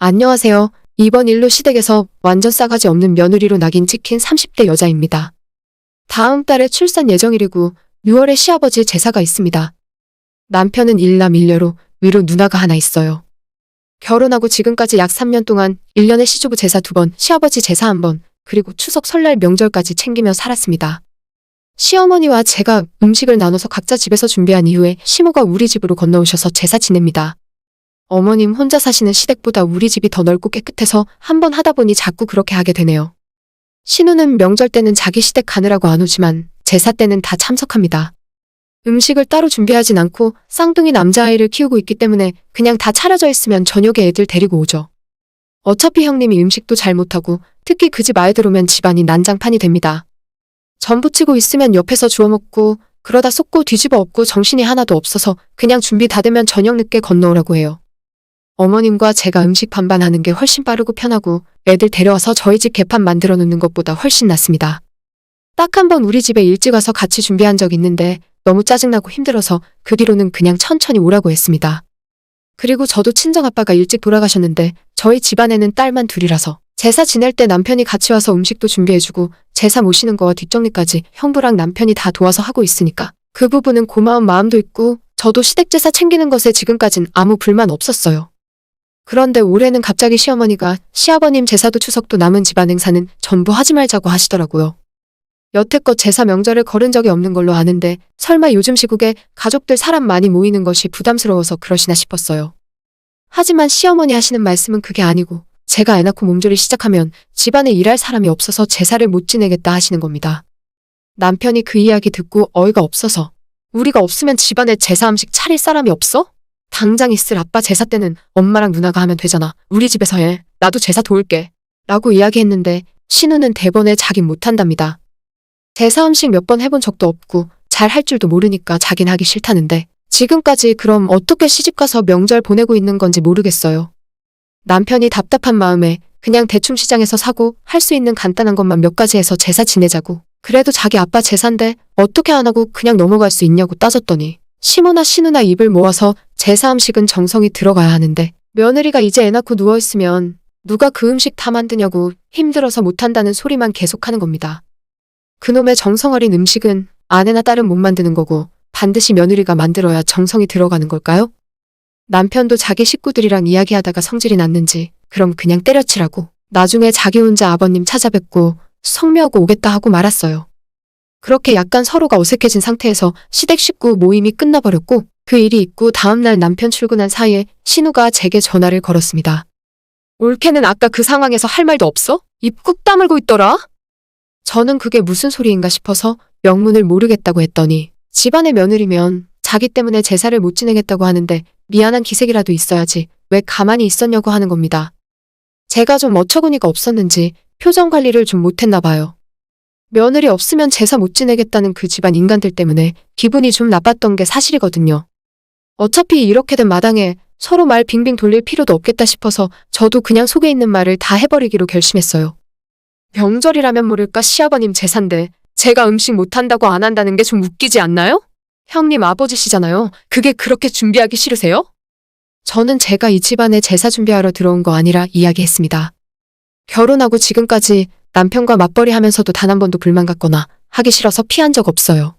안녕하세요. 이번 일로 시댁에서 완전 싸가지 없는 며느리로 낙인 찍힌 30대 여자입니다. 다음 달에 출산 예정이고 6월에 시아버지 제사가 있습니다. 남편은 일남 일녀로 위로 누나가 하나 있어요. 결혼하고 지금까지 약 3년 동안 1년에 시주부 제사 2번, 시아버지 제사 1번, 그리고 추석 설날 명절까지 챙기며 살았습니다. 시어머니와 제가 음식을 나눠서 각자 집에서 준비한 이후에 시모가 우리 집으로 건너오셔서 제사 지냅니다. 어머님 혼자 사시는 시댁보다 우리 집이 더 넓고 깨끗해서 한 번 하다 보니 자꾸 그렇게 하게 되네요. 신우는 명절 때는 자기 시댁 가느라고 안 오지만 제사 때는 다 참석합니다. 음식을 따로 준비하진 않고 쌍둥이 남자아이를 키우고 있기 때문에 그냥 다 차려져 있으면 저녁에 애들 데리고 오죠. 어차피 형님이 음식도 잘 못하고 특히 그 집 아이들 오면 집안이 난장판이 됩니다. 전 부치고 있으면 옆에서 주워 먹고 그러다 쏟고 뒤집어 엎고 정신이 하나도 없어서 그냥 준비 다 되면 저녁 늦게 건너오라고 해요. 어머님과 제가 음식 반반 하는 게 훨씬 빠르고 편하고 애들 데려와서 저희 집 개판 만들어 놓는 것보다 훨씬 낫습니다. 딱 한 번 우리 집에 일찍 와서 같이 준비한 적 있는데 너무 짜증나고 힘들어서 그 뒤로는 그냥 천천히 오라고 했습니다. 그리고 저도 친정아빠가 일찍 돌아가셨는데 저희 집안에는 딸만 둘이라서 제사 지낼 때 남편이 같이 와서 음식도 준비해주고 제사 모시는 거와 뒷정리까지 형부랑 남편이 다 도와서 하고 있으니까 그 부분은 고마운 마음도 있고 저도 시댁 제사 챙기는 것에 지금까진 아무 불만 없었어요. 그런데 올해는 갑자기 시어머니가 시아버님 제사도 추석도 남은 집안 행사는 전부 하지 말자고 하시더라고요. 여태껏 제사 명절을 거른 적이 없는 걸로 아는데 설마 요즘 시국에 가족들 사람 많이 모이는 것이 부담스러워서 그러시나 싶었어요. 하지만 시어머니 하시는 말씀은 그게 아니고 제가 애 낳고 몸조리 시작하면 집안에 일할 사람이 없어서 제사를 못 지내겠다 하시는 겁니다. 남편이 그 이야기 듣고 어이가 없어서 우리가 없으면 집안에 제사 음식 차릴 사람이 없어? 당장 있을 아빠 제사 때는 엄마랑 누나가 하면 되잖아. 우리 집에서 해. 나도 제사 도울게. 라고 이야기했는데 신우는 대번에 자긴 못한답니다. 제사 음식 몇 번 해본 적도 없고 잘 할 줄도 모르니까 자긴 하기 싫다는데 지금까지 그럼 어떻게 시집가서 명절 보내고 있는 건지 모르겠어요. 남편이 답답한 마음에 그냥 대충 시장에서 사고 할 수 있는 간단한 것만 몇 가지 해서 제사 지내자고 그래도 자기 아빠 제사인데 어떻게 안 하고 그냥 넘어갈 수 있냐고 따졌더니 시모나 신우나 입을 모아서 제사 음식은 정성이 들어가야 하는데 며느리가 이제 애 낳고 누워있으면 누가 그 음식 다 만드냐고 힘들어서 못한다는 소리만 계속하는 겁니다. 그놈의 정성 어린 음식은 아내나 딸은 못 만드는 거고 반드시 며느리가 만들어야 정성이 들어가는 걸까요? 남편도 자기 식구들이랑 이야기하다가 성질이 났는지 그럼 그냥 때려치라고 나중에 자기 혼자 아버님 찾아뵙고 성묘하고 오겠다 하고 말았어요. 그렇게 약간 서로가 어색해진 상태에서 시댁 식구 모임이 끝나버렸고 그 일이 있고 다음날 남편 출근한 사이에 신우가 제게 전화를 걸었습니다. 올케는 아까 그 상황에서 할 말도 없어? 입 꾹 다물고 있더라? 저는 그게 무슨 소리인가 싶어서 명문을 모르겠다고 했더니 집안의 며느리면 자기 때문에 제사를 못 지내겠다고 하는데 미안한 기색이라도 있어야지 왜 가만히 있었냐고 하는 겁니다. 제가 좀 어처구니가 없었는지 표정 관리를 좀 못했나 봐요. 며느리 없으면 제사 못 지내겠다는 그 집안 인간들 때문에 기분이 좀 나빴던 게 사실이거든요. 어차피 이렇게 된 마당에 서로 말 빙빙 돌릴 필요도 없겠다 싶어서 저도 그냥 속에 있는 말을 다 해버리기로 결심했어요. 명절이라면 모를까 시아버님 제사인데 제가 음식 못한다고 안 한다는 게 좀 웃기지 않나요? 형님 아버지시잖아요. 그게 그렇게 준비하기 싫으세요? 저는 제가 이 집안에 제사 준비하러 들어온 거 아니라 이야기했습니다. 결혼하고 지금까지 남편과 맞벌이 하면서도 단 한 번도 불만 갖거나 하기 싫어서 피한 적 없어요.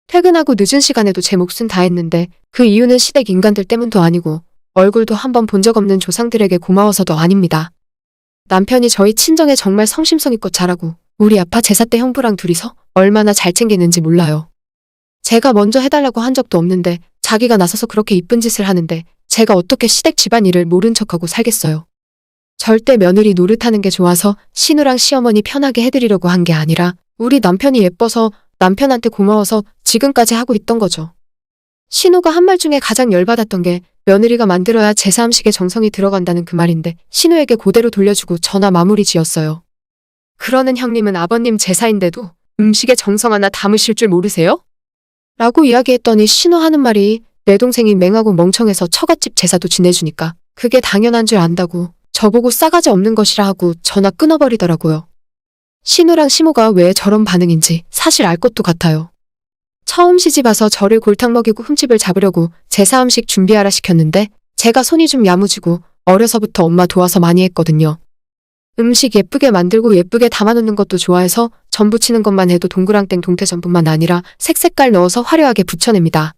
퇴근하고 늦은 시간에도 제 몫은 다 했는데 그 이유는 시댁 인간들 때문도 아니고 얼굴도 한 번 본 적 없는 조상들에게 고마워서도 아닙니다. 남편이 저희 친정에 정말 성심성의껏 잘하고 우리 아빠 제사 때 형부랑 둘이서 얼마나 잘 챙기는지 몰라요. 제가 먼저 해달라고 한 적도 없는데 자기가 나서서 그렇게 이쁜 짓을 하는데 제가 어떻게 시댁 집안일을 모른 척하고 살겠어요. 절대 며느리 노릇하는 게 좋아서 신우랑 시어머니 편하게 해드리려고 한 게 아니라 우리 남편이 예뻐서 남편한테 고마워서 지금까지 하고 있던 거죠. 신우가 한 말 중에 가장 열받았던 게 며느리가 만들어야 제사 음식에 정성이 들어간다는 그 말인데 신우에게 그대로 돌려주고 전화 마무리 지었어요. 그러는 형님은 아버님 제사인데도 음식에 정성 하나 담으실 줄 모르세요? 라고 이야기했더니 신우 하는 말이 내 동생이 맹하고 멍청해서 처갓집 제사도 지내주니까 그게 당연한 줄 안다고 저보고 싸가지 없는 것이라 하고 전화 끊어버리더라고요. 신우랑 시모가 왜 저런 반응인지 사실 알 것도 같아요. 처음 시집와서 저를 골탕 먹이고 흠집을 잡으려고 제사 음식 준비하라 시켰는데 제가 손이 좀 야무지고 어려서부터 엄마 도와서 많이 했거든요. 음식 예쁘게 만들고 예쁘게 담아놓는 것도 좋아해서 전 부치는 것만 해도 동그랑땡 동태전뿐만 아니라 색색깔 넣어서 화려하게 붙여냅니다.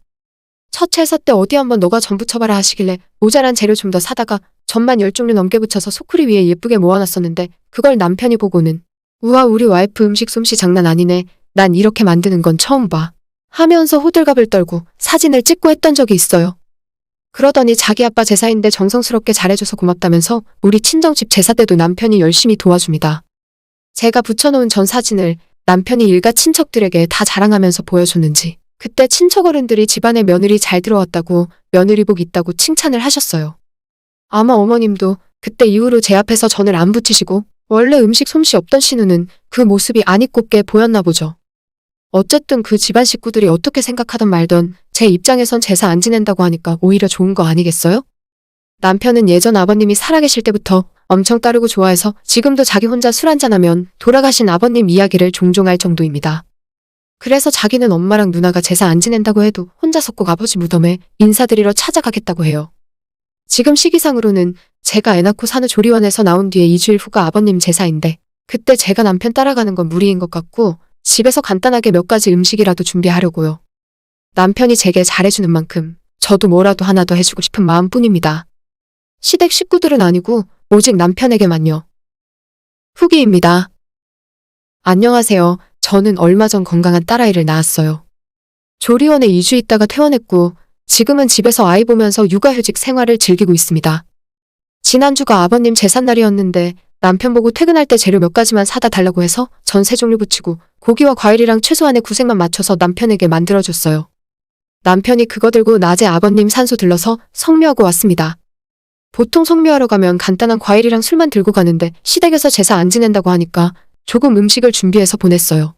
첫 회사 때 어디 한번 너가 전 부쳐봐라 하시길래 모자란 재료 좀 더 사다가 전만 10종류 넘게 붙여서 소쿠리 위에 예쁘게 모아놨었는데 그걸 남편이 보고는 우와 우리 와이프 음식 솜씨 장난 아니네. 난 이렇게 만드는 건 처음 봐. 하면서 호들갑을 떨고 사진을 찍고 했던 적이 있어요. 그러더니 자기 아빠 제사인데 정성스럽게 잘해줘서 고맙다면서 우리 친정집 제사 때도 남편이 열심히 도와줍니다. 제가 붙여놓은 전 사진을 남편이 일가 친척들에게 다 자랑하면서 보여줬는지 그때 친척 어른들이 집안에 며느리 잘 들어왔다고 며느리 복 있다고 칭찬을 하셨어요. 아마 어머님도 그때 이후로 제 앞에서 전을 안 붙이시고 원래 음식 솜씨 없던 신우는 그 모습이 안 이꼽게 보였나 보죠. 어쨌든 그 집안 식구들이 어떻게 생각하던 말던 제 입장에선 제사 안 지낸다고 하니까 오히려 좋은 거 아니겠어요? 남편은 예전 아버님이 살아계실 때부터 엄청 따르고 좋아해서 지금도 자기 혼자 술 한잔하면 돌아가신 아버님 이야기를 종종 할 정도입니다. 그래서 자기는 엄마랑 누나가 제사 안 지낸다고 해도 혼자서 꼭 아버지 무덤에 인사드리러 찾아가겠다고 해요. 지금 시기상으로는 제가 애 낳고 사는 조리원에서 나온 뒤에 2주일 후가 아버님 제사인데 그때 제가 남편 따라가는 건 무리인 것 같고 집에서 간단하게 몇 가지 음식이라도 준비하려고요. 남편이 제게 잘해주는 만큼 저도 뭐라도 하나 더 해주고 싶은 마음뿐입니다. 시댁 식구들은 아니고 오직 남편에게만요. 후기입니다. 안녕하세요. 저는 얼마 전 건강한 딸아이를 낳았어요. 조리원에 2주 있다가 퇴원했고 지금은 집에서 아이 보면서 육아휴직 생활을 즐기고 있습니다. 지난주가 아버님 제삿날이었는데 남편 보고 퇴근할 때 재료 몇 가지만 사다 달라고 해서 전 3종류 붙이고 고기와 과일이랑 최소한의 구색만 맞춰서 남편에게 만들어줬어요. 남편이 그거 들고 낮에 아버님 산소 들러서 성묘하고 왔습니다. 보통 성묘하러 가면 간단한 과일이랑 술만 들고 가는데 시댁에서 제사 안 지낸다고 하니까 조금 음식을 준비해서 보냈어요.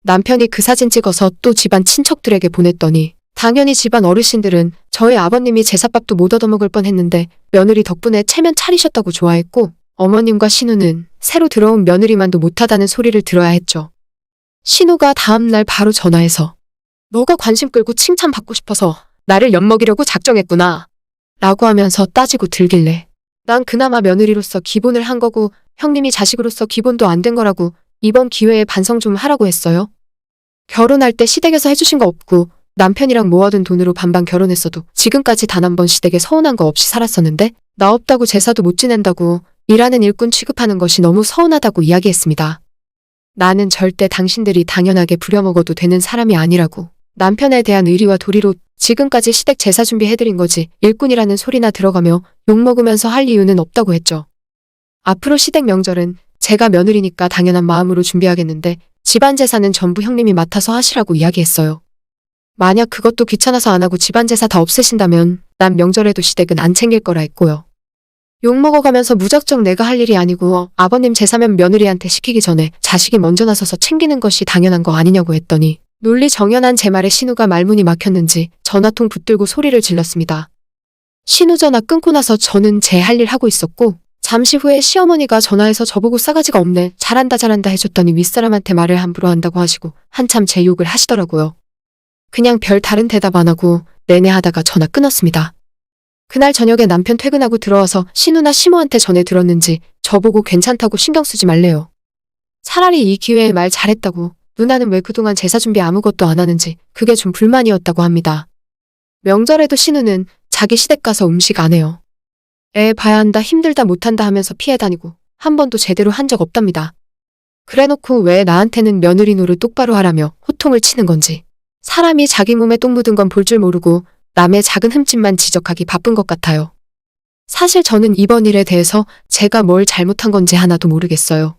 남편이 그 사진 찍어서 또 집안 친척들에게 보냈더니 당연히 집안 어르신들은 저희 아버님이 제사밥도 못 얻어먹을 뻔했는데 며느리 덕분에 체면 차리셨다고 좋아했고 어머님과 신우는 새로 들어온 며느리만도 못하다는 소리를 들어야 했죠. 신우가 다음날 바로 전화해서 너가 관심 끌고 칭찬받고 싶어서 나를 엿먹이려고 작정했구나 라고 하면서 따지고 들길래 난 그나마 며느리로서 기본을 한 거고 형님이 자식으로서 기본도 안 된 거라고 이번 기회에 반성 좀 하라고 했어요. 결혼할 때 시댁에서 해주신 거 없고 남편이랑 모아둔 돈으로 반반 결혼했어도 지금까지 단 한 번 시댁에 서운한 거 없이 살았었는데 나 없다고 제사도 못 지낸다고 일하는 일꾼 취급하는 것이 너무 서운하다고 이야기했습니다. 나는 절대 당신들이 당연하게 부려먹어도 되는 사람이 아니라고 남편에 대한 의리와 도리로 지금까지 시댁 제사 준비해드린 거지 일꾼이라는 소리나 들어가며 욕먹으면서 할 이유는 없다고 했죠. 앞으로 시댁 명절은 제가 며느리니까 당연한 마음으로 준비하겠는데 집안 제사는 전부 형님이 맡아서 하시라고 이야기했어요. 만약 그것도 귀찮아서 안 하고 집안 제사 다 없애신다면 난 명절에도 시댁은 안 챙길 거라 했고요. 욕먹어가면서 무작정 내가 할 일이 아니고 아버님 제사면 며느리한테 시키기 전에 자식이 먼저 나서서 챙기는 것이 당연한 거 아니냐고 했더니 논리 정연한 제 말에 신우가 말문이 막혔는지 전화통 붙들고 소리를 질렀습니다. 신우 전화 끊고 나서 저는 제 할 일 하고 있었고 잠시 후에 시어머니가 전화해서 저보고 싸가지가 없네 잘한다 해줬더니 윗사람한테 말을 함부로 한다고 하시고 한참 제 욕을 하시더라고요. 그냥 별 다른 대답 안 하고 내내 하다가 전화 끊었습니다. 그날 저녁에 남편 퇴근하고 들어와서 신우나 시모한테 전해 들었는지 저보고 괜찮다고 신경 쓰지 말래요. 차라리 이 기회에 말 잘했다고 누나는 왜 그동안 제사 준비 아무것도 안 하는지 그게 좀 불만이었다고 합니다. 명절에도 신우는 자기 시댁 가서 음식 안 해요. 애 봐야 한다 힘들다 못한다 하면서 피해 다니고 한 번도 제대로 한 적 없답니다. 그래놓고 왜 나한테는 며느리 노릇 똑바로 하라며 호통을 치는 건지 사람이 자기 몸에 똥 묻은 건 볼 줄 모르고 남의 작은 흠집만 지적하기 바쁜 것 같아요. 사실 저는 이번 일에 대해서 제가 뭘 잘못한 건지 하나도 모르겠어요.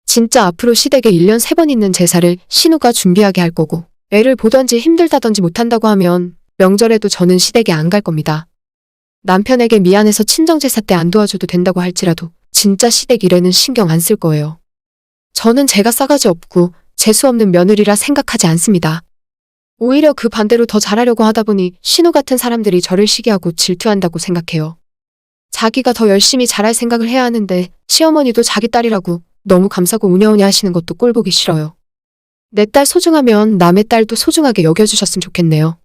진짜 앞으로 시댁에 1년 3번 있는 제사를 신우가 준비하게 할 거고 애를 보던지 힘들다던지 못한다고 하면 명절에도 저는 시댁에 안 갈 겁니다. 남편에게 미안해서 친정제사 때 안 도와줘도 된다고 할지라도 진짜 시댁 일에는 신경 안 쓸 거예요. 저는 제가 싸가지 없고 재수 없는 며느리라 생각하지 않습니다. 오히려 그 반대로 더 잘하려고 하다 보니 신우 같은 사람들이 저를 시기하고 질투한다고 생각해요. 자기가 더 열심히 잘할 생각을 해야 하는데 시어머니도 자기 딸이라고 너무 감싸고 우냐우냐 하시는 것도 꼴보기 싫어요. 내 딸 소중하면 남의 딸도 소중하게 여겨주셨으면 좋겠네요.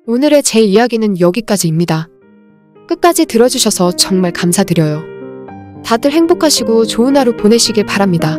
오늘의 제 이야기는 여기까지입니다. 끝까지 들어주셔서 정말 감사드려요. 다들 행복하시고 좋은 하루 보내시길 바랍니다.